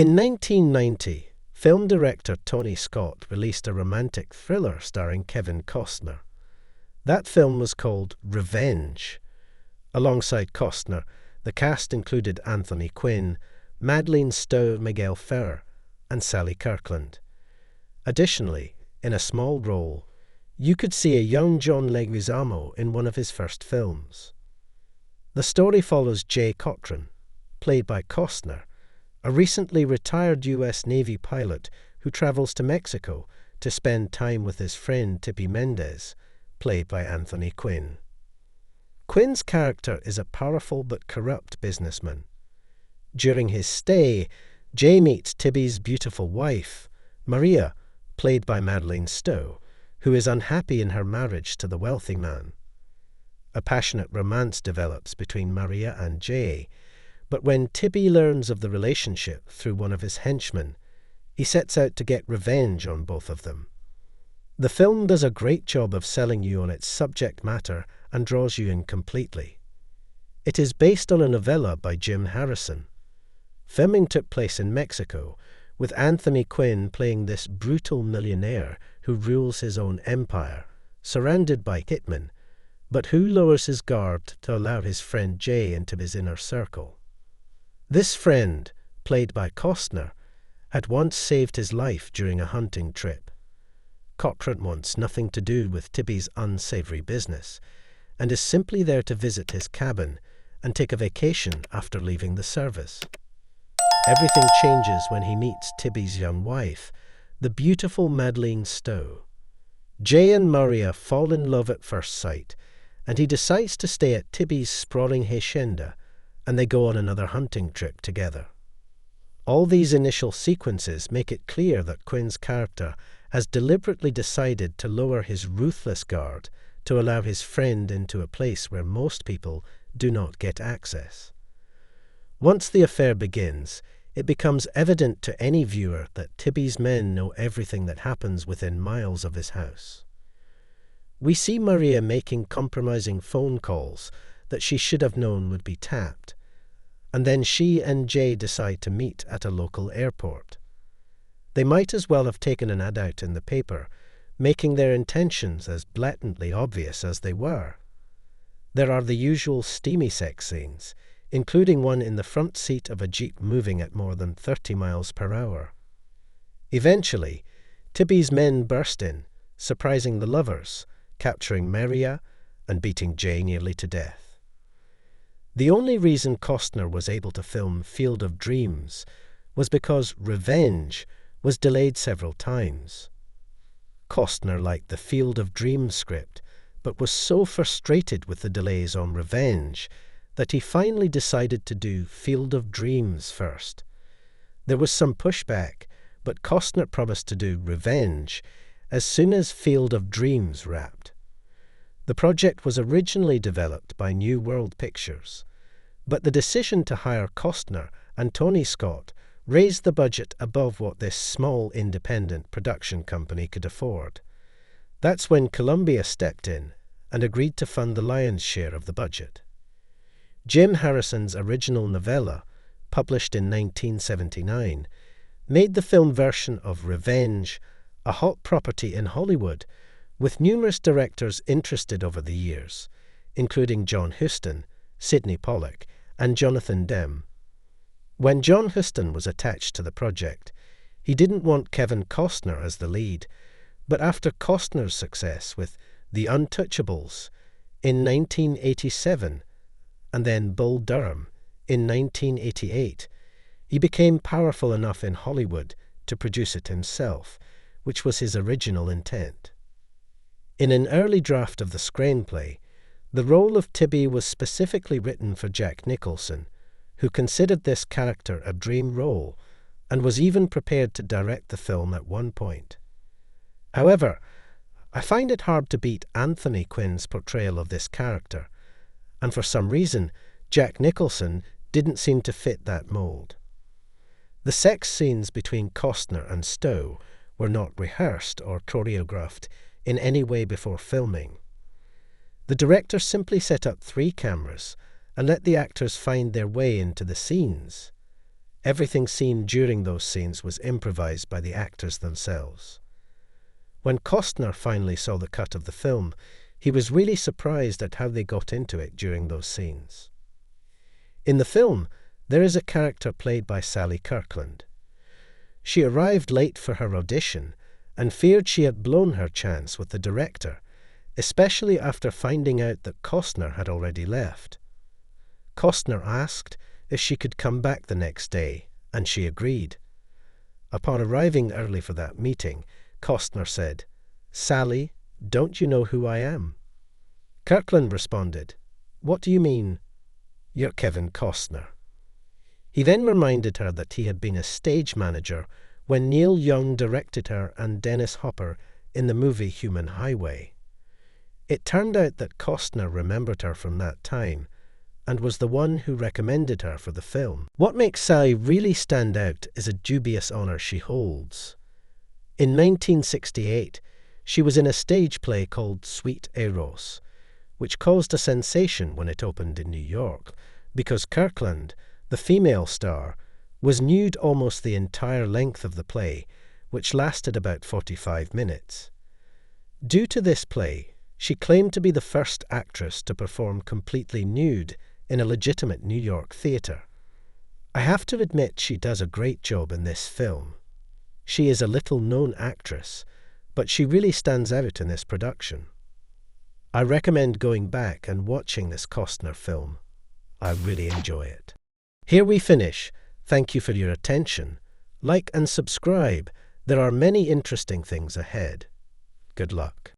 In 1990, film director Tony Scott released a romantic thriller starring Kevin Costner. That film was called Revenge. Alongside Costner, the cast included Anthony Quinn, Madeleine Stowe, Miguel Ferrer, and Sally Kirkland. Additionally, in a small role, you could see a young John Leguizamo in one of his first films. The story follows Jay Cochran, played by Costner, a recently retired U.S. Navy pilot who travels to Mexico to spend time with his friend Tippy Mendez, played by Anthony Quinn. Quinn's character is a powerful but corrupt businessman. During his stay, Jay meets Tibby's beautiful wife, Maria, played by Madeleine Stowe, who is unhappy in her marriage to the wealthy man. A passionate romance develops between Maria and Jay, but when Tibby learns of the relationship through one of his henchmen, he sets out to get revenge on both of them. The film does a great job of selling you on its subject matter and draws you in completely. It is based on a novella by Jim Harrison. Filming took place in Mexico, with Anthony Quinn playing this brutal millionaire who rules his own empire, surrounded by hitmen, but who lowers his guard to allow his friend Jay into his inner circle. This friend, played by Costner, had once saved his life during a hunting trip. Cochran wants nothing to do with Tibby's unsavory business, and is simply there to visit his cabin and take a vacation after leaving the service. Everything changes when he meets Tibby's young wife, the beautiful Madeleine Stowe. Jay and Maria fall in love at first sight, and he decides to stay at Tibby's sprawling hacienda, and they go on another hunting trip together. All these initial sequences make it clear that Quinn's character has deliberately decided to lower his ruthless guard to allow his friend into a place where most people do not get access. Once the affair begins, it becomes evident to any viewer that Tibby's men know everything that happens within miles of his house. We see Maria making compromising phone calls that she should have known would be tapped, and then she and Jay decide to meet at a local airport. They might as well have taken an ad out in the paper, making their intentions as blatantly obvious as they were. There are the usual steamy sex scenes, including one in the front seat of a jeep moving at more than 30 miles per hour. Eventually, Tibby's men burst in, surprising the lovers, capturing Maria and beating Jay nearly to death. The only reason Costner was able to film Field of Dreams was because Revenge was delayed several times. Costner liked the Field of Dreams script, but was so frustrated with the delays on Revenge that he finally decided to do Field of Dreams first. There was some pushback, but Costner promised to do Revenge as soon as Field of Dreams wrapped. The project was originally developed by New World Pictures, but the decision to hire Costner and Tony Scott raised the budget above what this small independent production company could afford. That's when Columbia stepped in and agreed to fund the lion's share of the budget. Jim Harrison's original novella, published in 1979, made the film version of Revenge a hot property in Hollywood, with numerous directors interested over the years, including John Huston, Sidney Pollack, and Jonathan Demme. When John Huston was attached to the project, he didn't want Kevin Costner as the lead, but after Costner's success with The Untouchables in 1987 and then Bull Durham in 1988, he became powerful enough in Hollywood to produce it himself, which was his original intent. In an early draft of the screenplay, the role of Tibby was specifically written for Jack Nicholson, who considered this character a dream role and was even prepared to direct the film at one point. However, I find it hard to beat Anthony Quinn's portrayal of this character, and for some reason, Jack Nicholson didn't seem to fit that mold. The sex scenes between Costner and Stowe were not rehearsed or choreographed in any way before filming. The director simply set up 3 cameras and let the actors find their way into the scenes. Everything seen during those scenes was improvised by the actors themselves. When Costner finally saw the cut of the film, he was really surprised at how they got into it during those scenes. In the film, there is a character played by Sally Kirkland. She arrived late for her audition and feared she had blown her chance with the director, especially after finding out that Costner had already left. Costner asked if she could come back the next day, and she agreed. Upon arriving early for that meeting, Costner said, "Sally, don't you know who I am?" Kirkland responded, "What do you mean?" "You're Kevin Costner." He then reminded her that he had been a stage manager when Neil Young directed her and Dennis Hopper in the movie Human Highway. It turned out that Costner remembered her from that time and was the one who recommended her for the film. What makes Sally really stand out is a dubious honor she holds. In 1968, she was in a stage play called Sweet Eros, which caused a sensation when it opened in New York, because Kirkland, the female star, was nude almost the entire length of the play, which lasted about 45 minutes. Due to this play, she claimed to be the first actress to perform completely nude in a legitimate New York theatre. I have to admit she does a great job in this film. She is a little-known actress, but she really stands out in this production. I recommend going back and watching this Costner film. I really enjoy it. Here we finish. Thank you for your attention. Like and subscribe. There are many interesting things ahead. Good luck.